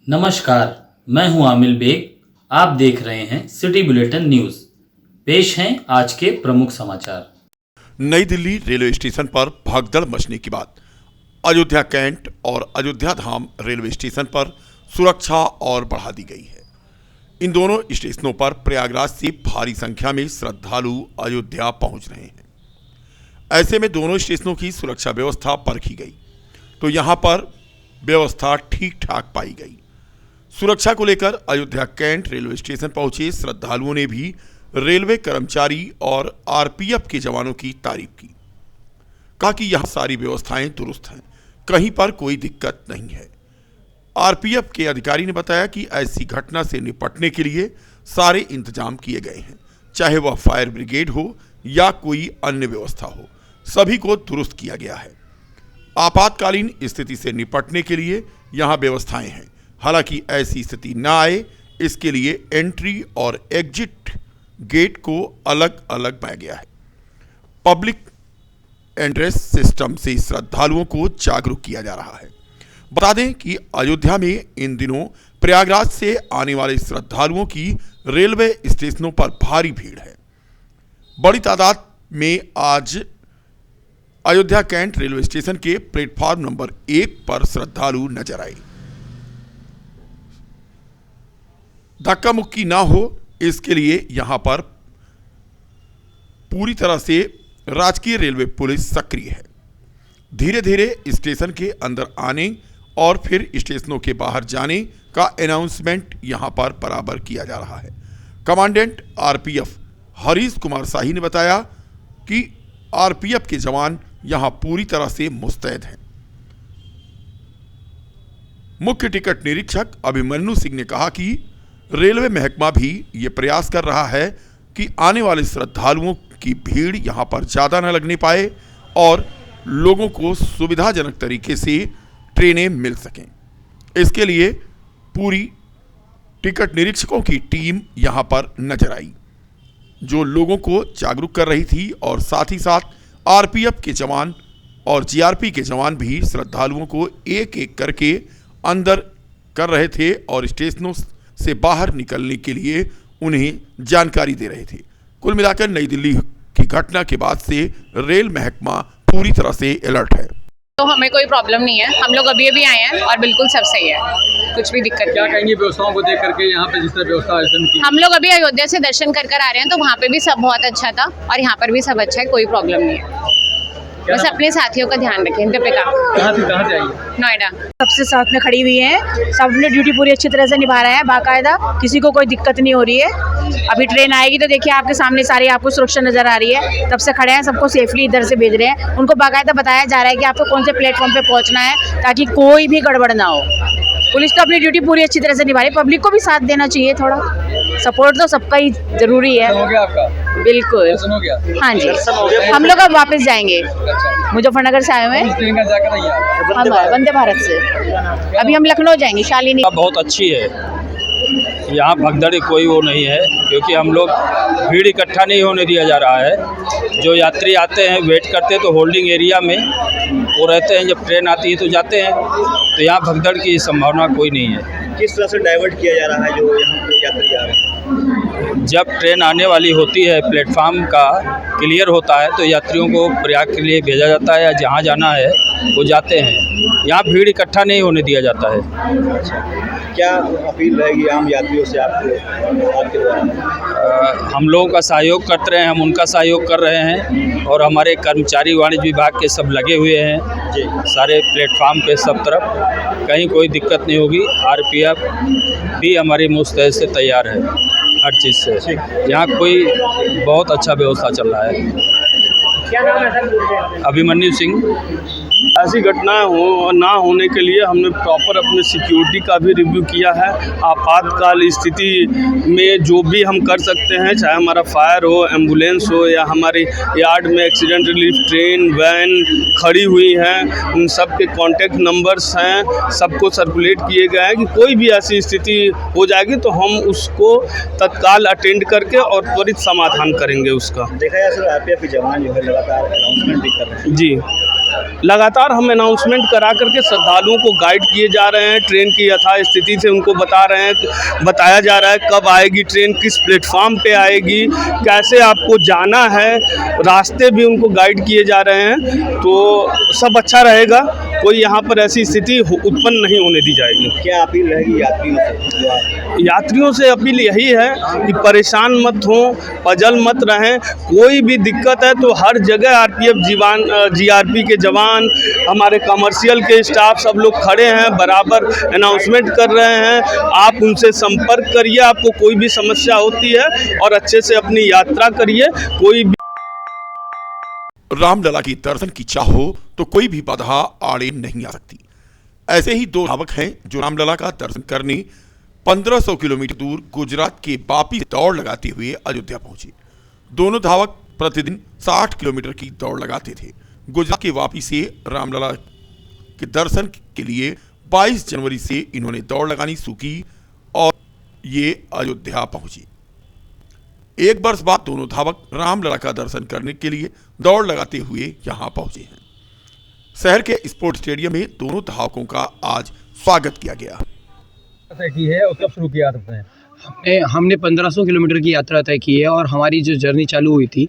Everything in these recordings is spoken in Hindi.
नमस्कार, मैं हूं आमिल बेग। आप देख रहे हैं सिटी बुलेटिन न्यूज। पेश हैं आज के प्रमुख समाचार। नई दिल्ली रेलवे स्टेशन पर भगदड़ मचने के बाद अयोध्या कैंट और अयोध्या धाम रेलवे स्टेशन पर सुरक्षा और बढ़ा दी गई है। इन दोनों स्टेशनों पर प्रयागराज से भारी संख्या में श्रद्धालु अयोध्या पहुंच रहे हैं। ऐसे में दोनों स्टेशनों की सुरक्षा व्यवस्था परखी गई तो यहां पर व्यवस्था ठीक ठाक पाई गई। सुरक्षा को लेकर अयोध्या कैंट रेलवे स्टेशन पहुंचे श्रद्धालुओं ने भी रेलवे कर्मचारी और आरपीएफ के जवानों की तारीफ की। कहा कि यहां सारी व्यवस्थाएं दुरुस्त हैं, कहीं पर कोई दिक्कत नहीं है। आरपीएफ के अधिकारी ने बताया कि ऐसी घटना से निपटने के लिए सारे इंतजाम किए गए हैं, चाहे वह फायर ब्रिगेड हो या कोई अन्य व्यवस्था हो, सभी को दुरुस्त किया गया है। आपातकालीन स्थिति से निपटने के लिए यहां व्यवस्थाएं हैं। हालांकि ऐसी स्थिति न आए, इसके लिए एंट्री और एग्जिट गेट को अलग अलग बनाया गया है। पब्लिक एड्रेस सिस्टम से श्रद्धालुओं को जागरूक किया जा रहा है। बता दें कि अयोध्या में इन दिनों प्रयागराज से आने वाले श्रद्धालुओं की रेलवे स्टेशनों पर भारी भीड़ है। बड़ी तादाद में आज अयोध्या कैंट रेलवे स्टेशन के प्लेटफॉर्म नंबर 1 पर श्रद्धालु नजर आए। धक्का मुक्की ना हो, इसके लिए यहां पर पूरी तरह से राजकीय रेलवे पुलिस सक्रिय है। धीरे धीरे स्टेशन के अंदर आने और फिर स्टेशनों के बाहर जाने का अनाउंसमेंट यहां पर बराबर किया जा रहा है। कमांडेंट आरपीएफ हरीश कुमार शाही ने बताया कि आरपीएफ के जवान यहां पूरी तरह से मुस्तैद हैं। मुख्य टिकट निरीक्षक अभिमन्यु सिंह ने कहा कि रेलवे महकमा भी ये प्रयास कर रहा है कि आने वाले श्रद्धालुओं की भीड़ यहाँ पर ज़्यादा न लगने पाए और लोगों को सुविधाजनक तरीके से ट्रेनें मिल सकें। इसके लिए पूरी टिकट निरीक्षकों की टीम यहाँ पर नजर आई, जो लोगों को जागरूक कर रही थी और साथ ही साथ आरपीएफ के जवान और जीआरपी के जवान भी श्रद्धालुओं को एक एक करके अंदर कर रहे थे और स्टेशनों से बाहर निकलने के लिए उन्हें जानकारी दे रहे थे। कुल मिलाकर नई दिल्ली की घटना के बाद से रेल महकमा पूरी तरह से अलर्ट है। तो हमें कोई प्रॉब्लम नहीं है, हम लोग अभी आए हैं और बिल्कुल सब सही है, कुछ भी दिक्कत नहीं। क्या कहेंगे व्यवस्थाओं को देख करके यहाँ पे जिस तरह व्यवस्था की? हम लोग अभी अयोध्या से दर्शन कर आ रहे हैं तो वहाँ पे भी सब बहुत अच्छा था और यहाँ पर भी सब अच्छा है, कोई प्रॉब्लम नहीं है। बस अपने साथियों का ध्यान रखें। दीपिका कहाँ से आई? नोएडा। सबसे साथ में खड़ी हुई है, सब अपनी ड्यूटी पूरी अच्छी तरह से निभा रहे हैं बाकायदा, किसी को कोई दिक्कत नहीं हो रही है। अभी ट्रेन आएगी तो देखिए आपके सामने सारी आपको सुरक्षा नजर आ रही है, तब से खड़े हैं, सबको सेफली इधर से भेज रहे हैं। उनको बाकायदा बताया जा रहा है कि आपको कौन से प्लेटफॉर्म पे पहुंचना है ताकि कोई भी गड़बड़ ना हो। पुलिस तो अपनी ड्यूटी पूरी अच्छी तरह से निभा रही है, पब्लिक को भी साथ देना चाहिए, थोड़ा सपोर्ट तो सबका ही जरूरी है। हो गया आपका? बिल्कुल हो गया? हाँ जी, हम लोग अब वापस जाएंगे। मुजफ्फरनगर से आए हुए हैं हम वंदे भारत से, अभी हम लखनऊ जाएंगे, शालिनी। बहुत अच्छी है, यहाँ भगदड़ कोई वो नहीं है, क्योंकि हम लोग भीड़ इकट्ठा नहीं होने दिया जा रहा है। जो यात्री आते हैं वेट करते हैं तो होल्डिंग एरिया में वो रहते हैं, जब ट्रेन आती है तो जाते हैं, तो यहाँ भगदड़ की संभावना कोई नहीं है। किस तरह से डाइवर्ट किया जा रहा है जो यहाँ पे यात्री आ रहे हैं? जब ट्रेन आने वाली होती है, प्लेटफार्म का क्लियर होता है तो यात्रियों को प्रयाग के लिए भेजा जाता है या जहाँ जाना है वो जाते हैं। यहाँ भीड़ इकट्ठा नहीं होने दिया जाता है। क्या अपील रहेगी आम यात्रियों से आपके द्वारा? हम लोगों का सहयोग करते रहे, हम उनका सहयोग कर रहे हैं और हमारे कर्मचारी वाणिज्य विभाग के सब लगे हुए हैं जी, सारे प्लेटफार्म पे सब तरफ, कहीं कोई दिक्कत नहीं होगी। आरपीएफ भी हमारी मुस्तैद से तैयार है हर चीज़ से। यहाँ कोई बहुत अच्छा व्यवस्था चल रहा है। क्या नाम है सर? अभिमन्यु सिंह। ऐसी घटनाएं हो ना होने के लिए हमने प्रॉपर अपने सिक्योरिटी का भी रिव्यू किया है। आपातकाल स्थिति में जो भी हम कर सकते हैं, चाहे हमारा फायर हो, एम्बुलेंस हो या हमारे यार्ड में एक्सीडेंट रिलीफ ट्रेन वैन खड़ी हुई हैं, उन सब के कॉन्टैक्ट नंबर्स हैं, सबको सर्कुलेट किए गए हैं कि कोई भी ऐसी स्थिति हो जाएगी तो हम उसको तत्काल अटेंड करके और त्वरित समाधान करेंगे उसका। देखा जाए सर, आरपीएफ के जवान जो है लगातार अनाउंसमेंट भी कर रहे हैं। जी, लगातार हम अनाउंसमेंट करा करके श्रद्धालुओं को गाइड किए जा रहे हैं, ट्रेन की यथा स्थिति से उनको बताया जा रहा है कब आएगी ट्रेन, किस प्लेटफॉर्म पे आएगी, कैसे आपको जाना है, रास्ते भी उनको गाइड किए जा रहे हैं। तो सब अच्छा रहेगा, कोई यहाँ पर ऐसी स्थिति उत्पन्न नहीं होने दी जाएगी। क्या अपील रहेगी यात्रियों से अपील यही है कि परेशान मत हो, पजल मत रहें, कोई भी दिक्कत है तो हर जगह आरपीएफ जीआरपी के जवान, हमारे कमर्शियल के स्टाफ सब लोग खड़े हैं, बराबर अनाउंसमेंट कर रहे हैं। आप उनसे संपर्क करिए, आपको कोई भी समस्या होती है और अच्छे से अपनी यात्रा करिए। कोई भी रामलला की दर्शन की चाह हो तो कोई भी बाधा आड़े नहीं आ सकती। ऐसे ही दो धावक हैं जो रामलला का दर्शन करने 1500 किलोमीटर दूर गुजरात के वापी दौड़ लगाते हुए अयोध्या पहुंचे। दोनों धावक प्रतिदिन 60 किलोमीटर की दौड़ लगाते थे। गुजरात के वापी से रामलला के दर्शन के लिए 22 जनवरी से इन्होंने दौड़ लगानी शुरू की और ये अयोध्या पहुंचे। एक वर्ष बाद दोनों धावक रामलला का दर्शन करने के लिए दौड़ लगाते हुए यहां पहुंचे हैं। शहर के स्पोर्ट्स स्टेडियम में दोनों धावकों का आज स्वागत किया गया। तय की है और कब शुरू किया आपने? हमने 1500 किलोमीटर की यात्रा तय की है और हमारी जो जर्नी चालू हुई थी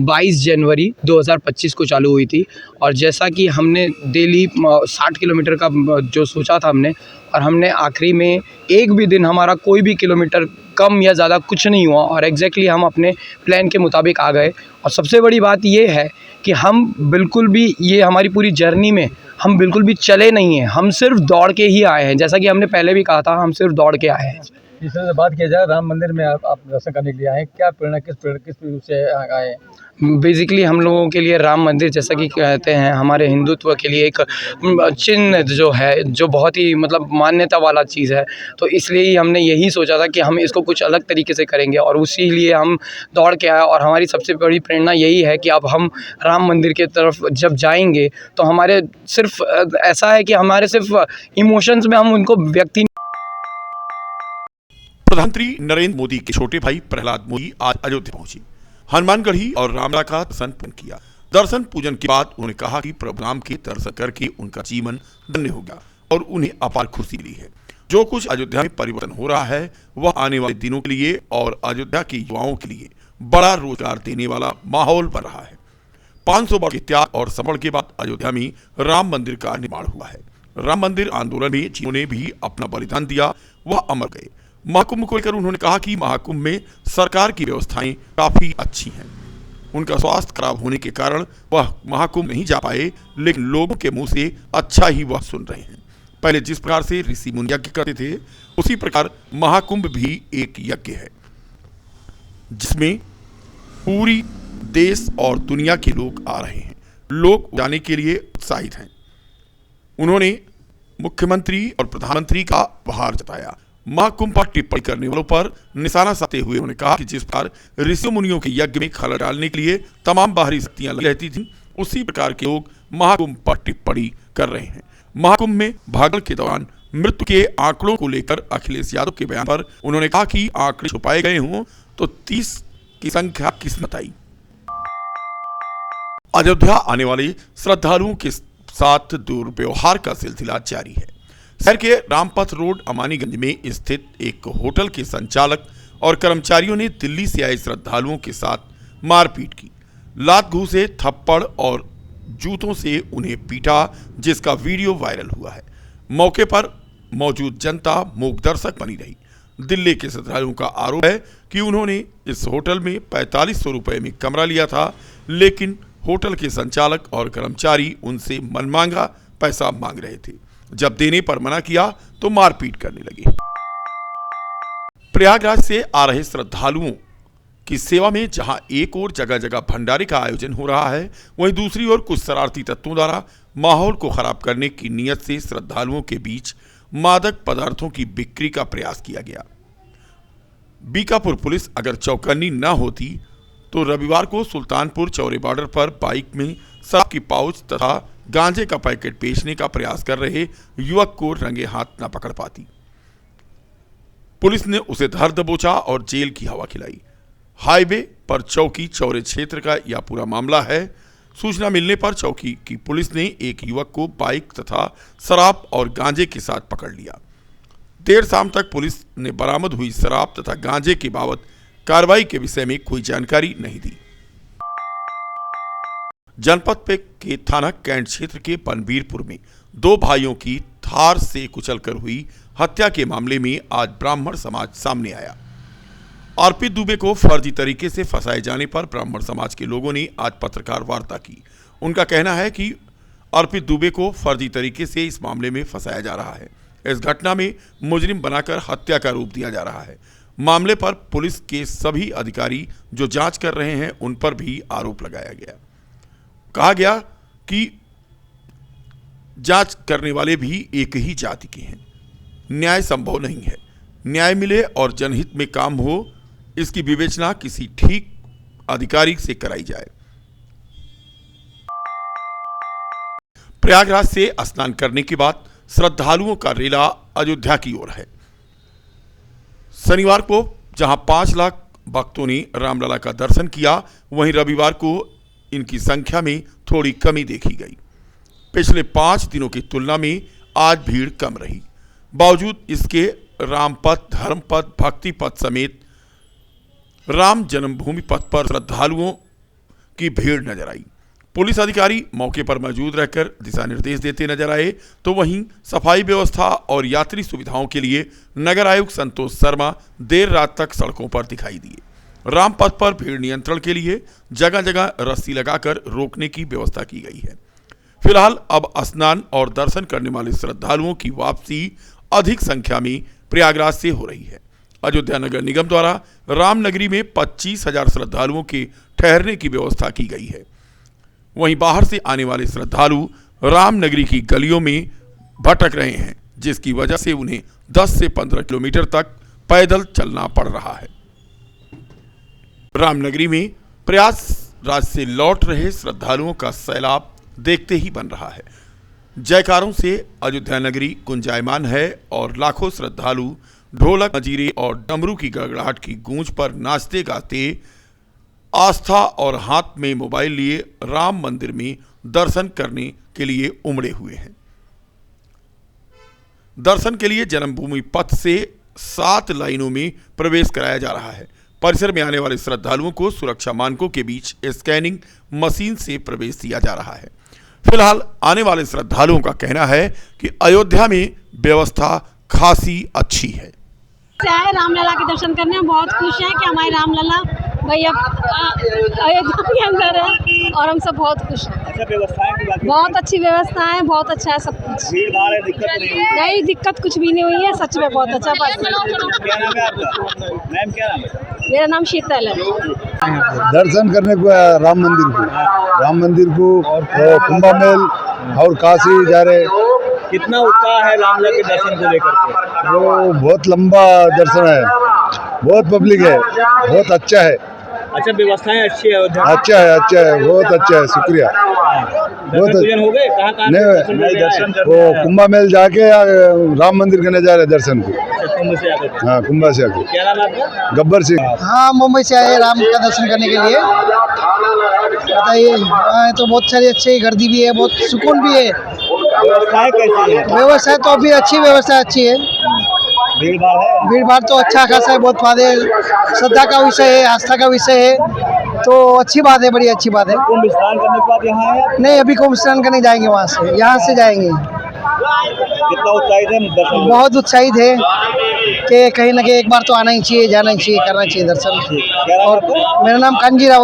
22 जनवरी 2025 को चालू हुई थी। और जैसा कि हमने डेली 60 किलोमीटर का जो सोचा था हमने आखिरी में एक भी दिन हमारा कोई भी किलोमीटर कम या ज़्यादा कुछ नहीं हुआ और एग्जैक्टली हम अपने प्लान के मुताबिक आ गए। और सबसे बड़ी बात ये है कि हम बिल्कुल भी ये हमारी पूरी जर्नी में हम बिल्कुल भी चले नहीं हैं, हम सिर्फ दौड़ के ही आए हैं। जैसा कि हमने पहले भी कहा था, हम सिर्फ दौड़ के आए हैं। इस तरह से बात किया जाए, राम मंदिर में आप दर्शन करने के लिए आए, क्या प्रेरणा किस रूप से आए? बेसिकली हम लोगों के लिए राम मंदिर जैसा कि कहते हैं हमारे हिंदुत्व के लिए एक चिन्ह जो है, जो बहुत ही मतलब मान्यता वाला चीज़ है। तो इसलिए ही हमने यही सोचा था कि हम इसको कुछ अलग तरीके से करेंगे और उसी लिए हम दौड़ के आए। और हमारी सबसे बड़ी प्रेरणा यही है कि अब हम राम मंदिर की तरफ जब जाएंगे तो हमारे सिर्फ ऐसा है कि हमारे सिर्फ इमोशंस में हम उनको व्यक्ति। प्रधानमंत्री नरेंद्र मोदी के छोटे भाई प्रहलाद मोदी आज अयोध्या पहुंचे, हनुमानगढ़ी और रामलला का दर्शन पूजन किया। दर्शन पूजन के बाद उन्होंने कहा कि प्रभु राम के दर्शन करके उनका जीवन धन्य हो गया और उन्हें अपार खुशी मिली है। जो कुछ अयोध्या में परिवर्तन हो रहा है वह आने वाले दिनों के लिए और अयोध्या के युवाओं के लिए बड़ा रोजगार देने वाला माहौल बन रहा है। 500 वर्ष के त्याग और समर्पण के बाद अयोध्या में राम मंदिर का निर्माण हुआ है। राम मंदिर आंदोलन में जिन्होंने भी अपना बलिदान दिया वह अमर गए। महाकुंभ को लेकर उन्होंने कहा कि महाकुंभ में सरकार की व्यवस्थाएं काफी अच्छी हैं। उनका स्वास्थ्य खराब होने के कारण वह महाकुंभ नहीं जा पाए, लेकिन लोगों के मुंह से अच्छा ही वह सुन रहे हैं। पहले जिस प्रकार से ऋषि मुनि यज्ञ करते थे उसी प्रकार महाकुंभ भी एक यज्ञ है जिसमें पूरी देश और दुनिया के लोग आ रहे हैं। लोग जाने के लिए उत्साहित हैं। उन्होंने मुख्यमंत्री और प्रधानमंत्री का आभार जताया। महाकुंभ पर टिप्पणी करने वालों पर निशाना साधते हुए उन्होंने कहा कि जिस प्रकार ऋषि मुनियों के यज्ञ में खलल डालने के लिए तमाम बाहरी शक्तियां लगी रहती थीं, उसी प्रकार के लोग महाकुंभ पर टिप्पणी कर रहे हैं। महाकुंभ में भागदौड़ के दौरान मृत्यु के आंकड़ों को लेकर अखिलेश यादव के बयान पर उन्होंने कहा कि आंकड़े छुपाए गए हों तो 30 की संख्या किसने बताई। अयोध्या आने वाले श्रद्धालुओं के साथ दुर्व्यवहार का सिलसिला जारी है। शहर के रामपथ रोड अमानीगंज में स्थित एक होटल के संचालक और कर्मचारियों ने दिल्ली से आए श्रद्धालुओं के साथ मारपीट की। लात घूंसे, थप्पड़ और जूतों से उन्हें पीटा, जिसका वीडियो वायरल हुआ है। मौके पर मौजूद जनता मूक दर्शक बनी रही। दिल्ली के श्रद्धालुओं का आरोप है कि उन्होंने इस होटल में 4500 रुपए में कमरा लिया था, लेकिन होटल के संचालक और कर्मचारी उनसे मनमांगा पैसा मांग रहे थे। जब देने पर मना किया तो मारपीट करने लगे। प्रयागराज से आ रहे श्रद्धालुओं की सेवा में जहां एक ओर जगह जगह भंडारे का आयोजन हो रहा है, वहीं दूसरी ओर कुछ शरारती तत्वों द्वारा माहौल को खराब करने की नीयत से श्रद्धालुओं के बीच मादक पदार्थों की बिक्री का प्रयास किया गया। बीकापुर पुलिस अगर चौकन्नी न होती तो रविवार को सुल्तानपुर चौरे बॉर्डर पर बाइक में शराब की पाउच तथा गांजे का पैकेट बेचने का प्रयास कर रहे युवक को रंगे हाथ न पकड़ पाती। पुलिस ने उसे धर दबोचा और जेल की हवा खिलाई। हाईवे पर चौकी चौरे क्षेत्र का यह पूरा मामला है। सूचना मिलने पर चौकी की पुलिस ने एक युवक को बाइक तथा शराब और गांजे के साथ पकड़ लिया। देर शाम तक पुलिस ने बरामद हुई शराब तथा गांजे के बाबत कार्रवाई के विषय में कोई जानकारी नहीं दी। जनपद के थाना कैंट क्षेत्र के पनवीरपुर में दो भाइयों की थार से कुचलकर हुई हत्या के मामले में आज ब्राह्मण समाज सामने आया। अर्पित दुबे को फर्जी तरीके से फंसाए जाने पर ब्राह्मण समाज के लोगों ने आज पत्रकार वार्ता की। उनका कहना है कि अर्पित दुबे को फर्जी तरीके से इस मामले में फंसाया जा रहा है। इस घटना में मुजरिम बनाकर हत्या का रूप दिया जा रहा है। मामले पर पुलिस के सभी अधिकारी जो जांच कर रहे हैं उन पर भी आरोप लगाया गया। कहा गया कि जांच करने वाले भी एक ही जाति के हैं। न्याय संभव नहीं है। न्याय मिले और जनहित में काम हो, इसकी विवेचना किसी ठीक अधिकारी से कराई जाए। प्रयागराज से स्नान करने के बाद श्रद्धालुओं का रेला अयोध्या की ओर है। शनिवार को जहां 5 लाख भक्तों ने रामलला का दर्शन किया, वहीं रविवार को इनकी संख्या में थोड़ी कमी देखी गई। पिछले 5 दिनों की तुलना में आज भीड़ कम रही। बावजूद इसके रामपथ, धर्मपथ, भक्ति पथ समेत राम जन्मभूमि पथ पर श्रद्धालुओं की भीड़ नजर आई। पुलिस अधिकारी मौके पर मौजूद रहकर दिशा निर्देश देते नजर आए, तो वहीं सफाई व्यवस्था और यात्री सुविधाओं के लिए नगर आयुक्त संतोष शर्मा देर रात तक सड़कों पर दिखाई दिए। रामपथ पर भीड़ नियंत्रण के लिए जगह जगह रस्सी लगाकर रोकने की व्यवस्था की गई है। फिलहाल अब स्नान और दर्शन करने वाले श्रद्धालुओं की वापसी अधिक संख्या में प्रयागराज से हो रही है। अयोध्या नगर निगम द्वारा रामनगरी में 25,000 श्रद्धालुओं के ठहरने की व्यवस्था की गई है। वहीं बाहर से आने वाले श्रद्धालु रामनगरी की गलियों में भटक रहे हैं, जिसकी वजह से उन्हें 10 से 15 किलोमीटर तक पैदल चलना पड़ रहा है। रामनगरी में प्रयागराज से लौट रहे श्रद्धालुओं का सैलाब देखते ही बन रहा है। जयकारों से अयोध्या नगरी गुंजायमान है और लाखों श्रद्धालु ढोलक, मजीरे और डमरू की गड़गड़ाहट की गूंज पर नाचते गाते आस्था और हाथ में मोबाइल लिए राम मंदिर में दर्शन करने के लिए उमड़े हुए हैं। दर्शन के लिए जन्मभूमि पथ से 7 लाइनों में प्रवेश कराया जा रहा है। परिसर में आने वाले श्रद्धालुओं को सुरक्षा मानकों के बीच स्कैनिंग मशीन से प्रवेश दिया जा रहा है। फिलहाल आने वाले श्रद्धालुओं का कहना है कि अयोध्या में व्यवस्था खासी अच्छी है। आए रामलला के दर्शन करने में बहुत खुश हैं कि हमारे रामलला भैया अयोध्या के अंदर है और हम सब बहुत खुश हैं। अच्छा, व्यवस्थाएं की बात, बहुत अच्छी व्यवस्था है, बहुत अच्छा है सब कुछ। भीड़ भाड़ है, दिक्कत नहीं, दिक्कत कुछ भी नहीं हुई है, सच में बहुत अच्छा। क्या नाम है आपका? मैम क्या नाम है? मेरा नाम शीतल है। दर्शन करने को राम मंदिर को और कुंभ मेल और काशी जा रहे। कितना उत्साह है रामलला के दर्शन को लेकर के? वो बहुत लंबा दर्शन है, बहुत पब्लिक है, बहुत अच्छा है। अच्छा, व्यवस्थाएं अच्छी है अयोध्या? अच्छा है, बहुत अच्छा है, शुक्रिया। बहुत हो गए? कहाँ नहीं, वो कुंभ मेल जाके राम मंदिर करने जा रहे दर्शन को। कुंभ से आकर? हाँ, कुंभ से आके। क्या नाम है आपका? गब्बर सिंह। हाँ, मुंबई से आए राम का दर्शन करने के लिए। बताइए, तो बहुत सारी अच्छी गर्दी भी है, बहुत सुकून भी है। व्यवस्थाएं कैसी है? व्यवस्था तो अभी अच्छी है। भीड़ भाड़ है? भीड़ भाड़ तो अच्छा खासा है, बहुत फायदे, श्रद्धा का विषय है, आस्था का विषय है, तो अच्छी बात है, बड़ी अच्छी बात है। कुंभ स्नान करने के बाद यहाँ है? नहीं, अभी कुंभ स्नान करने जाएंगे, वहाँ से, यहाँ से जाएंगे। कितना उत्साहित है दर्शन? बहुत उत्साहित है कि कहीं ना कहीं एक बार तो आना ही चाहिए, जाना ही चाहिए, करना चाहिए दर्शन। क्या नाम है और आपका? मेरा नाम कांजी राव।